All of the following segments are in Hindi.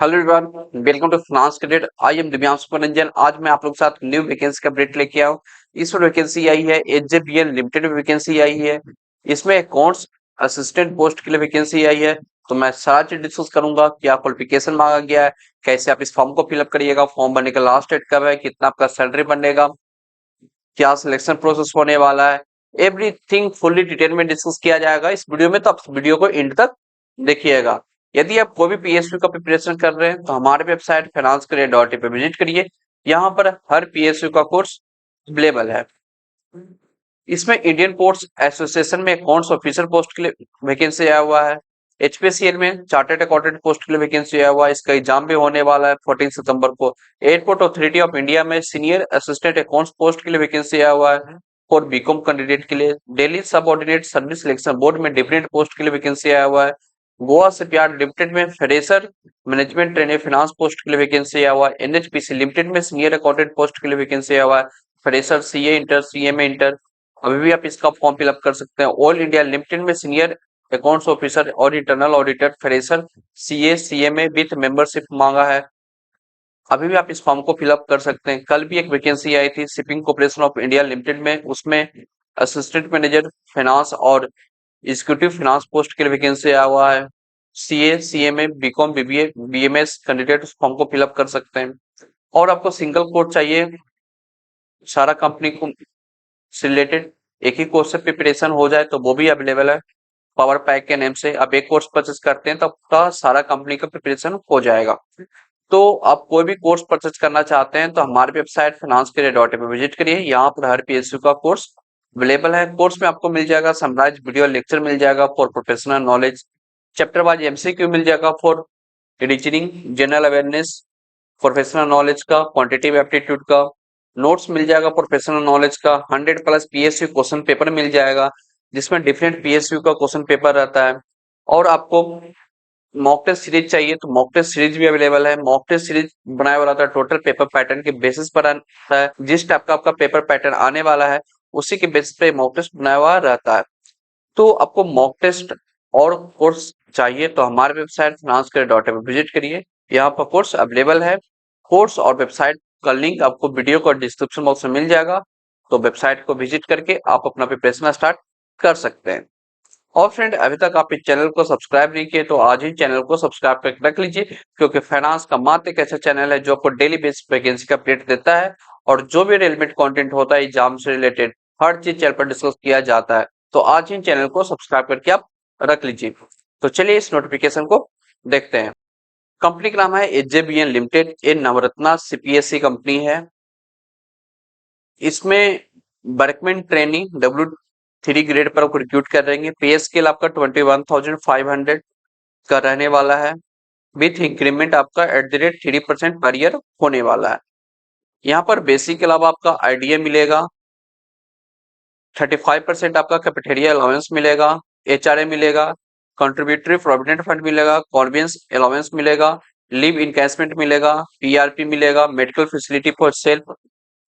Hello everyone, welcome to finance credit. I am Divyanshu Ranjan. आज मैं आप लोग के साथ न्यू वैकेंसी का अपडेट लेके आया हूँ। इस पर वैकेंसी आई है एचजेबीएल लिमिटेड में वैकेंसी आई है। इसमें अकाउंट्स असिस्टेंट पोस्ट के लिए वैकेंसी आई है। तो मैं सारा चीज डिस्कस करूंगा, क्या क्वालिफिकेशन मांगा गया है, कैसे आप इस फॉर्म को फिलअप करिएगा, फॉर्म भरने का लास्ट डेट कब है, कितना आपका सैलरी बनेगा, क्या सिलेक्शन प्रोसेस होने वाला है, एवरीथिंग फुल्ली डिटेल में डिस्कस किया जाएगा इस वीडियो में। तो आप वीडियो को एंड तक देखिएगा। यदि आप कोई भी पीएसयू का प्रिपरेशन कर रहे हैं तो हमारे वेबसाइट financecare.in पे विजिट करिए। यहाँ पर हर पीएसयू का कोर्स अवेलेबल है। इसमें इंडियन पोर्ट्स एसोसिएशन में अकाउंट्स ऑफिसर पोस्ट के लिए वैकेंसी आया हुआ है। एचपीसीएल में चार्टर्ड अकाउंटेंट पोस्ट के लिए वैकेंसी आया हुआ है। इसका एग्जाम भी होने वाला है 14 सितंबर को। एयरपोर्ट अथॉरिटी ऑफ इंडिया में सीनियर असिस्टेंट अकाउंट्स पोस्ट के लिए वैकेंसी आया हुआ है और बीकॉम कैंडिडेट के लिए। दिल्ली सब ऑर्डिनेट सर्विस सिलेक्शन बोर्ड में डिफरेंट पोस्ट के लिए वैकेंसी आया हुआ है। गोवा शिपयार्ड लिमिटेड में fresher management training finance post के लिए वैकेंसी आया हुआ है। एनएचपीसी लिमिटेड में सीनियर अकाउंटेंट पोस्ट के लिए वैकेंसी आया हुआ है। Fresher CA inter CMA inter अभी भी आप इसका फॉर्म फिलअप कर सकते हैं। ऑल इंडिया लिमिटेड में सीनियर अकाउंट्स ऑफिसर और internal auditor fresher CA CMA with membership मांगा है। अभी भी आप इस फॉर्म को फिलअप कर सकते हैं। कल भी एक वैकेंसी आई थी shipping corporation of India limited में, उसमें असिस्टेंट मैनेजर फाइनेंस और एग्जीक्यूटिव फाइनेंस पोस्ट के लिए वैकेंसी आया हुआ है। CA CMA BCom BBA BMS candidate उस फॉर्म को फिलअप कर सकते हैं। और आपको सिंगल कोड चाहिए सारा कंपनी को से रिलेटेड, एक ही कोर्स से प्रिपरेशन हो जाए तो वो भी अवेलेबल है। पावर पैक के नेम से आप एक कोर्स परचेस करते हैं तो आपका सारा कंपनी का प्रिपरेशन हो जाएगा। तो आप कोई भी कोर्स परचेस करना चाहते हैं तो हमारी वेबसाइट financecare.in पे विजिट करिए। यहाँ पर हर पीएसयू का कोर्स अवेलेबल है। कोर्स में आपको मिल जाएगा समराइज वीडियो लेक्चर मिल जाएगा for professional knowledge, chapter wise MCQ मिल जाएगा for reasoning, general awareness, professional knowledge का, क्वांटिटेटिव एप्टीट्यूड का, नोट्स मिल जाएगा प्रोफेशनल नॉलेज का, 100 प्लस पीएसयू क्वेश्चन पेपर मिल जाएगा जिसमें डिफरेंट पीएसयू का क्वेश्चन पेपर रहता है। और आपको मॉक टेस्ट सीरीज चाहिए तो मॉक टेस्ट सीरीज भी अवेलेबल है। मॉक टेस्ट सीरीज बनाया हुआ रहता है टोटल पेपर पैटर्न के बेसिस पर आता है। जिस टाइप का आपका पेपर पैटर्न आने वाला है उसी के बेसिस पे मॉक टेस्ट बनाया हुआ रहता है। तो आपको मॉक टेस्ट और कोर्स चाहिए तो हमारे वेबसाइट financecare.in पे विजिट करिए। यहाँ पर कोर्स अवेलेबल है। कोर्स और वेबसाइट का लिंक आपको वीडियो को डिस्क्रिप्शन बॉक्स में मिल जाएगा। तो वेबसाइट को विजिट करके आप अपना प्रिपरेशन स्टार्ट कर सकते हैं। और फ्रेंड, अभी तक आप इस चैनल को सब्सक्राइब नहीं किए तो आज ही चैनल को सब्सक्राइब करके रख लीजिए, क्योंकि फाइनेंस का मात्र एक ऐसा चैनल है जो आपको डेली बेसिस वैकेंसी का अपडेट देता है और जो भी रेलेवेंट कंटेंट होता है एग्जाम से रिलेटेड हर चीज चैनल पर डिस्कस किया जाता है। तो आज ही चैनल को सब्सक्राइब करके आप रख लीजिए। तो चलिए इस नोटिफिकेशन को देखते हैं। कंपनी का नाम है एचजेबीएन लिमिटेड। ये नवरत्ना सीपीएससी कंपनी है। इसमें वर्कमैन ट्रेनिंग W3 ग्रेड पर आपको रिक्रूट कर रहेंगे। पे स्केल आपका 21,500 का रहने वाला है विथ इंक्रीमेंट आपका at the rate 3% per year होने वाला है। यहाँ पर बेसिक के अलावा आपका आईडीए मिलेगा, 35% आपका कैफेटेरिया अलाउंस मिलेगा, एचआरए मिलेगा, कंट्रीब्यूटरी प्रोविडेंट फंड मिलेगा, कॉन्वेंस अलाउंस मिलेगा, लिव इनकैशमेंट मिलेगा, पीआरपी मिलेगा, medical facility for self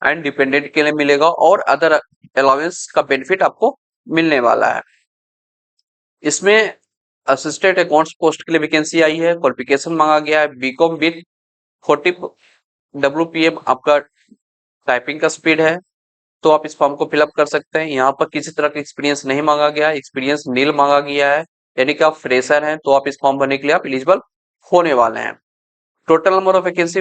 and dependent के लिए मिलेगा और अदर अलाउंस का बेनिफिट आपको मिलने वाला है। इसमें असिस्टेंट अकाउंट्स पोस्ट के लिए वैकेंसी आई है। क्वालिफिकेशन मांगा गया है बीकॉम विथ 40 WPM आपका टाइपिंग का स्पीड है। तो आप इस फॉर्म को फिलअप कर सकते हैं। यहाँ पर किसी तरह का एक्सपीरियंस नहीं मांगा गया, एक्सपीरियंस नील मांगा गया है, यानी कि आप फ्रेशर हैं तो आप इस फॉर्म भरने के लिए आप एलिजिबल होने वाले हैं। टोटल नंबर ऑफ वैकेंसी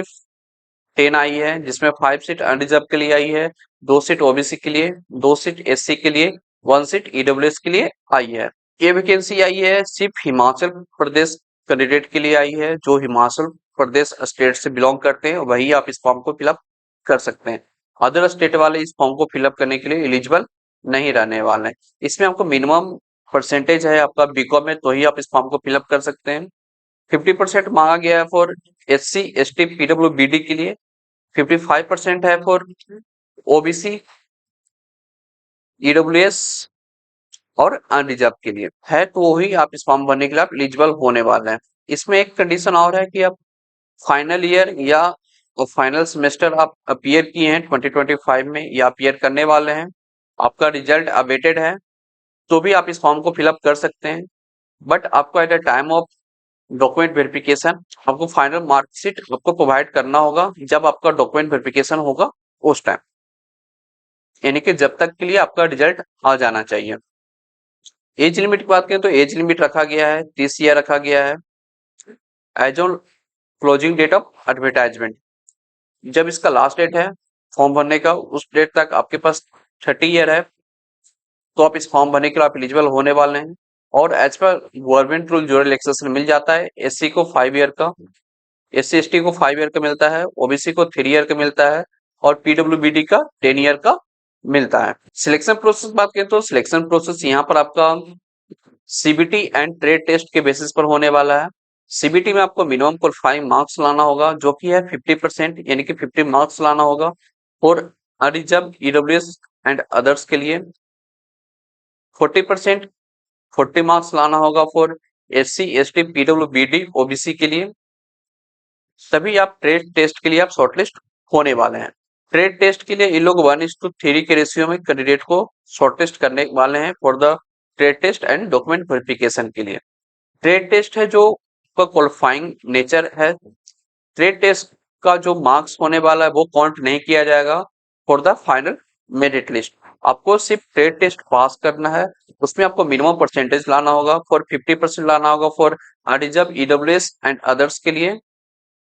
10 आई है, जिसमें 5 सीट अनरिजर्व के लिए आई है, 2 सीट ओबीसी के लिए, 2 सीट एससी के लिए, 1 सीट ईडब्ल्यूएस के लिए आई है। ये वैकेंसी आई है सिर्फ हिमाचल प्रदेश कैंडिडेट के लिए आई है। जो हिमाचल प्रदेश स्टेट से बिलोंग करते हैं वही आप इस फॉर्म को फिलअप कर सकते हैं। अदर स्टेट वाले इस फॉर्म को फिलअप करने के लिए एलिजिबल नहीं रहने वाले हैं। इसमें आपको मिनिमम परसेंटेज है आपका बीकॉम में तो ही आप इस फॉर्म को फिलअप कर सकते हैं। 50% मांगा गया है फॉर SC ST PWBD के लिए, 55% है फॉर ओबीसी ईडब्ल्यूएस और अनरिजर्व के लिए है। तो वही आप इस फॉर्म भरने के लिए आप एलिजिबल होने वाले हैं। इसमें एक कंडीशन और है कि आप फाइनल ईयर या फाइनल सेमेस्टर आप अपीयर किए हैं 2025 में या अपीयर करने वाले हैं, आपका रिजल्ट अवेटेड है तो भी आप इस फॉर्म को फिलअप कर सकते हैं। बट आपको at the time of document verification, आपको फाइनल मार्कशीट आपको प्रोवाइड करना होगा जब आपका डॉक्यूमेंट वेरिफिकेशन होगा उस टाइम, यानी कि जब तक के लिए आपका रिजल्ट आ जाना चाहिए। एज लिमिट की बात करें तो एज लिमिट रखा गया है 30 ईयर रखा गया है age on closing date of advertisement. जब इसका लास्ट डेट है फॉर्म भरने का उस डेट तक आपके पास 30 ईयर है, तो आप इस फॉर्म भरने के लिए आप एलिजिबल होने वाले हैं। और एज पर गवर्नमेंट रूल जो रिलैक्सेशन मिल जाता है, एससी को 5 ईयर का, एससी एसटी को 5 ईयर का मिलता है, ओबीसी को 3 ईयर का मिलता है और पीडब्ल्यूबीडी का 10 ईयर का मिलता है। सिलेक्शन प्रोसेस बात करें तो सिलेक्शन प्रोसेस यहाँ पर आपका सीबीटी एंड ट्रेड टेस्ट के बेसिस पर होने वाला है। सीबीटी में आपको मिनिमम क्वालिफाइंग मार्क्स लाना होगा जो कि है 50%, यानी कि 50 मार्क्स लाना होगा। और अनरिजर्व ईडब्ल्यूएस एंड अदर्स के लिए 40%, 40 मार्क्स लाना होगा for SC ST PWBD OBC के लिए। तभी आप ट्रेड टेस्ट के लिए आप शॉर्टलिस्ट होने वाले हैं। ट्रेड टेस्ट के लिए ये लोग 1:3 के रेशियो में कैंडिडेट को शॉर्टलिस्ट करने वाले हैं for the trade test and document verification के लिए। ट्रेड टेस्ट है जो क्वालिफाइंग नेचर है। ट्रेड टेस्ट का जो मार्क्स होने वाला है वो काउंट नहीं किया जाएगा for the final merit list. आपको सिर्फ ट्रेड टेस्ट पास करना है, उसमें आपको मिनिमम परसेंटेज लाना होगा फॉर 50% लाना होगा for unreserved EWS and others के लिए,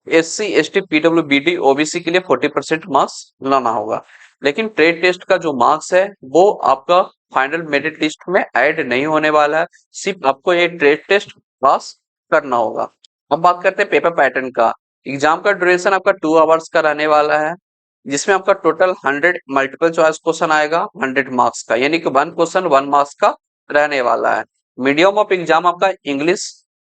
एससी एसटी पीडब्ल्यूबीडी ओबीसी के लिए 40% मार्क्स लाना होगा। लेकिन ट्रेड टेस्ट का जो मार्क्स है वो आपका फाइनल मेरिट लिस्ट में ऐड नहीं होने वाला है, सिर्फ आपको ये ट्रेड टेस्ट पास करना होगा। अब बात करते हैं पेपर पैटर्न का। एग्जाम का ड्यूरेशन आपका 2 आवर्स का रहने वाला है, जिसमें आपका टोटल 100 मल्टीपल चॉइस क्वेश्चन आएगा 100 मार्क्स का, यानी कि 1 क्वेश्चन 1 मार्क्स का रहने वाला है। मीडियम ऑफ एग्जाम आपका इंग्लिश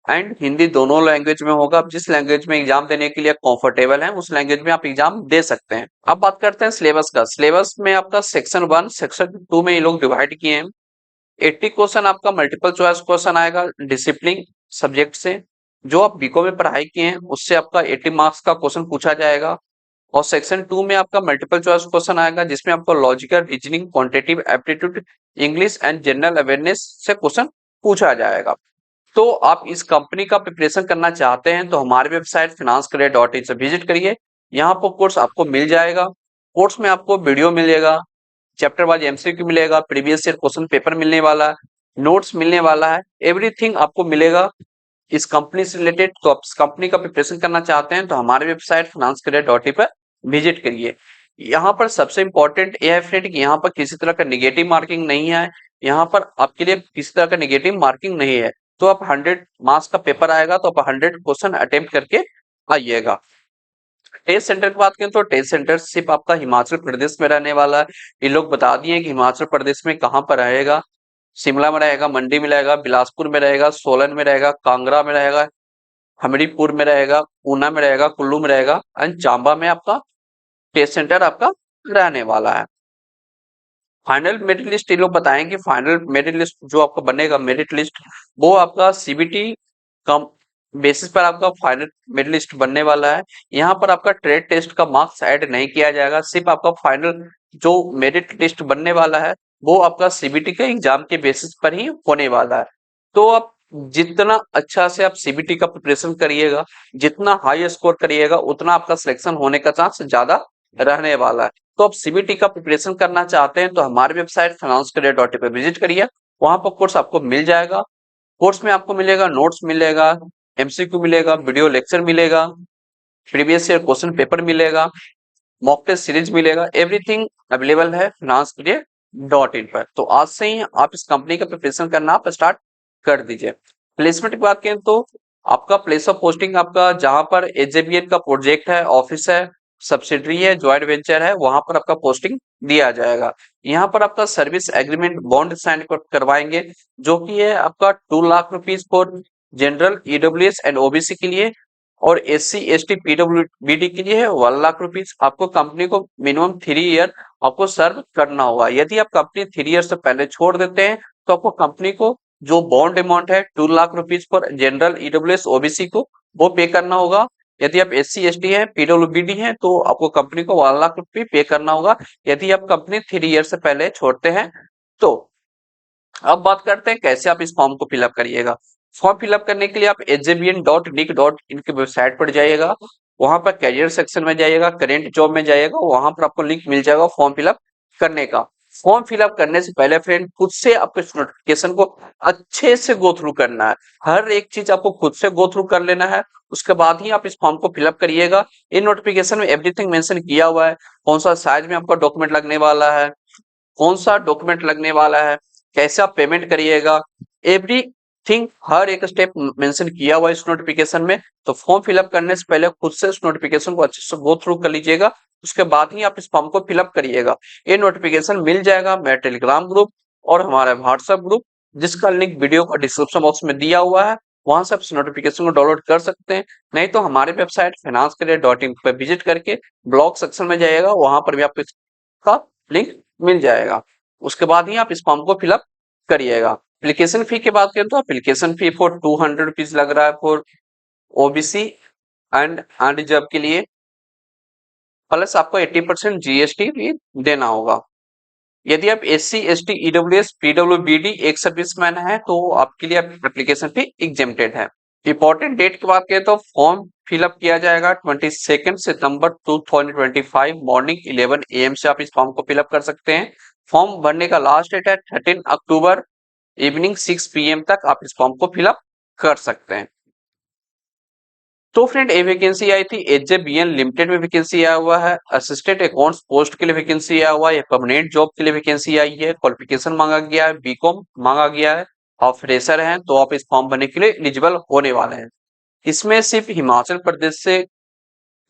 एंड हिंदी दोनों लैंग्वेज में होगा। आप जिस लैंग्वेज में एग्जाम देने के लिए कंफर्टेबल हैं उस लैंग्वेज में आप एग्जाम दे सकते हैं। अब बात करते हैं सिलेबस का। सिलेबस में आपका सेक्शन 1 सेक्शन 2 में ये लोग डिवाइड किए हैं। 80 क्वेश्चन आपका मल्टीपल चॉइस क्वेश्चन आएगा डिसिप्लिन सब्जेक्ट से। जो आप बीकॉम में पढ़ाई किए हैं उससे आपका 80 मार्क्स का क्वेश्चन पूछा जाएगा। और सेक्शन 2 में आपका मल्टीपल चॉइस क्वेश्चन आएगा जिसमें आपको logical reasoning quantitative aptitude English and general awareness से क्वेश्चन पूछा जाएगा। तो आप इस कंपनी का प्रिपरेशन करना चाहते हैं तो हमारे वेबसाइट financecare.in से विजिट करिए। यहाँ पर कोर्स आपको मिल जाएगा। कोर्स में आपको वीडियो मिलेगा, चैप्टर वाइज एमसीक्यू मिलेगा, प्रीवियस ईयर क्वेश्चन पेपर मिलने वाला है, नोट्स मिलने वाला है, एवरीथिंग आपको मिलेगा इस कंपनी से रिलेटेड। तो आप इस कंपनी का प्रिपरेशन करना चाहते हैं तो हमारे वेबसाइट financecare.in पर विजिट करिए। यहाँ पर सबसे इंपॉर्टेंट यह है फ्रेंड कि यहाँ पर किसी तरह का निगेटिव मार्किंग नहीं है। यहाँ पर आपके लिए किसी तरह का निगेटिव मार्किंग नहीं है। तो आप 100 मार्क्स का पेपर आएगा तो आप 100 क्वेश्चन अटेम्प्ट करके आइएगा। टेस्ट सेंटर की बात करें तो टेस्ट सेंटर सिर्फ आपका हिमाचल प्रदेश में रहने वाला है। ये लोग बता दिए कि हिमाचल प्रदेश में कहाँ पर रहेगा। शिमला में रहेगा, मंडी में रहेगा, बिलासपुर में रहेगा, सोलन में रहेगा, कांगड़ा में रहेगा, हमीरपुर में रहेगा, ऊना में रहेगा, कुल्लू में रहेगा एंड चांबा में आपका टेस्ट सेंटर आपका रहने वाला है। फाइनल मेरिट लिस्ट ये लोग बताएंगे। फाइनल मेरिट लिस्ट जो आपका बनेगा मेरिट लिस्ट वो आपका सीबीटी कम बेसिस पर आपका फाइनल मेरिट लिस्ट बनने वाला है। यहाँ पर आपका ट्रेड टेस्ट का मार्क्स ऐड नहीं किया जाएगा, सिर्फ आपका फाइनल जो मेरिट लिस्ट बनने वाला है वो आपका सीबीटी के एग्जाम के बेसिस पर ही होने वाला है। तो आप जितना अच्छा से आप सीबीटी का प्रिपरेशन करिएगा, जितना हाई स्कोर करिएगा उतना आपका सिलेक्शन होने का चांस ज्यादा रहने वाला है। तो आप सीबीटी का प्रिपरेशन करना चाहते हैं तो हमारी वेबसाइट financecare.in पे विजिट करिए। वहां पर कोर्स आपको मिल जाएगा। कोर्स में आपको मिलेगा नोट्स मिलेगा, एमसीक्यू मिलेगा, वीडियो लेक्चर मिलेगा, प्रीवियस ईयर क्वेश्चन पेपर मिलेगा, मॉक टेस्ट सीरीज मिलेगा, एवरीथिंग अवेलेबल है financecare.in पर। तो आज से ही आप इस कंपनी का प्रिपरेशन करना आप स्टार्ट कर दीजिए। प्लेसमेंट की बात करें तो आपका प्लेस ऑफ पोस्टिंग आपका जहां पर एजेबीएन का प्रोजेक्ट है, ऑफिस है, सब्सिडरी है, ज्वाइंट वेंचर है, वहां पर आपका पोस्टिंग दिया जाएगा। यहाँ पर आपका सर्विस एग्रीमेंट बॉन्ड साइन करवाएंगे जो कि है आपका 2 lakh rupees for general EWS and OBC के लिए और एससी एसटी पीडब्ल्यूबीडी के लिए है 1 लाख रुपीज। आपको कंपनी को मिनिमम 3 ईयर आपको सर्व करना होगा। यदि आप कंपनी 3 ईयर से पहले छोड़ देते हैं तो आपको कंपनी को जो बॉन्ड अमाउंट है 2 lakh rupees for general EWS OBC को वो पे करना होगा। यदि आप एससी एसटी है पीडब्ल्यूबीडी है तो आपको कंपनी को 1 लाख रुपए पे करना होगा यदि आप कंपनी 3 ईयर से पहले छोड़ते हैं तो। अब बात करते हैं कैसे आप इस फॉर्म को फिलअप करिएगा। फॉर्म फिलअप करने के लिए आप hjbn.nic.in की वेबसाइट पर जाइएगा, वहां पर कैरियर सेक्शन में जाइएगा, करेंट जॉब में जाइएगा, वहां पर आपको लिंक मिल जाएगा फॉर्म फिलअप करने का। फॉर्म फिलअप करने से पहले फ्रेंड खुद से आपको इस नोटिफिकेशन को अच्छे से गो थ्रू करना है, हर एक चीज आपको खुद से गो थ्रू कर लेना है, उसके बाद ही आप इस फॉर्म को फिलअप करिएगा। इन नोटिफिकेशन में एवरीथिंग मेंशन किया हुआ है, कौन सा साइज में आपका डॉक्यूमेंट लगने वाला है, कौन सा डॉक्यूमेंट लगने वाला है, कैसे आप पेमेंट करिएगा, एवरीथिंग हर एक स्टेप मेंशन किया हुआ है इस नोटिफिकेशन में। तो फॉर्म फिलअप करने से पहले खुद से इस नोटिफिकेशन को अच्छे से गो थ्रू कर लीजिएगा, उसके बाद ही आप इस फॉर्म को फिलअप करिएगा। ये नोटिफिकेशन मिल जाएगा मेरा टेलीग्राम ग्रुप और हमारा व्हाट्सएप ग्रुप, जिसका लिंक वीडियो का डिस्क्रिप्शन बॉक्स में दिया हुआ है, वहां से आप इस नोटिफिकेशन को डाउनलोड कर सकते हैं। नहीं तो हमारे वेबसाइट finanscareer.in पर विजिट करके ब्लॉग सेक्शन में जाइएगा, वहां पर भी आपको इसका लिंक मिल जाएगा। उसके बाद ही आप इस फॉर्म को फिलअप करिएगा। एप्लीकेशन फी की बात करें तो एप्लीकेशन फी फॉर 200 रुपीज लग रहा है फॉर ओबीसी एंड अनरिजर्व के लिए, प्लस आपको 80% जीएसटी भी देना होगा। यदि आप एससी एसटी ईडब्ल्यूएस पीडब्ल्यूबीडी एक सर्विसमैन है तो आपके लिए एप्लीकेशन फी एग्जेम्प्टेड है। इंपॉर्टेंट डेट की बात करें तो फॉर्म फिलअप किया जाएगा 22 सितंबर 2025 मॉर्निंग 11 AM से आप इस फॉर्म को फिलअप कर सकते हैं। फॉर्म भरने का लास्ट डेट है 13 अक्टूबर इवनिंग 6 PM तक आप इस फॉर्म को फिलअप कर सकते हैं। तो फ्रेंड ये वैकेंसी आई थी एचजेबीएन लिमिटेड में वैकेंसी आया हुआ है, असिस्टेंट अकाउंट्स पोस्ट के लिए वैकेंसी आया हुआ है, परमानेंट जॉब के लिए वैकेंसी आई है, क्वालिफिकेशन मांगा गया है, बीकॉम मांगा गया है, आप फ्रेशर हैं तो आप इस फॉर्म भरने के लिए एलिजिबल होने वाले हैं। इसमें सिर्फ हिमाचल प्रदेश से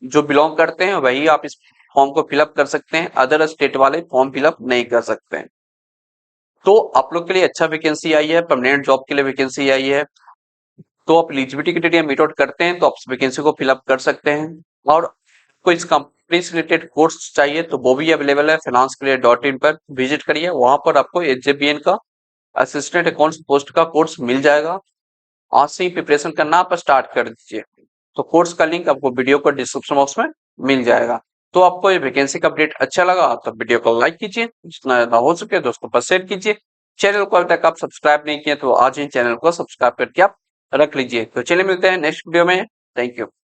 जो बिलोंग करते हैं वही आप इस फॉर्म को फिलअप कर सकते हैं, अदर स्टेट वाले फॉर्म फिलअप नहीं कर सकते हैं। तो आप लोग के लिए अच्छा वैकेंसी आई है, परमानेंट जॉब के लिए वैकेंसी आई है, तो आप एलिजिबिलिटी क्राइटेरिया मीट आउट करते हैं तो आप वैकेंसी को फिलअप कर सकते हैं। और कोई इस कंपनी से रिलेटेड कोर्स चाहिए तो वो भी अवेलेबल है, finanscareer.in पर विजिट करिए, वहां पर आपको एचजेबीएन का असिस्टेंट अकाउंट्स पोस्ट का कोर्स मिल जाएगा। आज से ही प्रिपरेशन करना आप स्टार्ट कर दीजिए। तो कोर्स का लिंक आपको वीडियो को डिस्क्रिप्शन बॉक्स में मिल जाएगा। तो आपको ये वैकेंसी का अपडेट अच्छा लगा तो वीडियो को लाइक कीजिए, जितना ज्यादा हो सके दोस्तों पर शेयर कीजिए। चैनल को अभी तक आप सब्सक्राइब नहीं किए तो आज ही चैनल को सब्सक्राइब करके आप रख लीजिए। तो चलिए मिलते हैं नेक्स्ट वीडियो में। Thank you.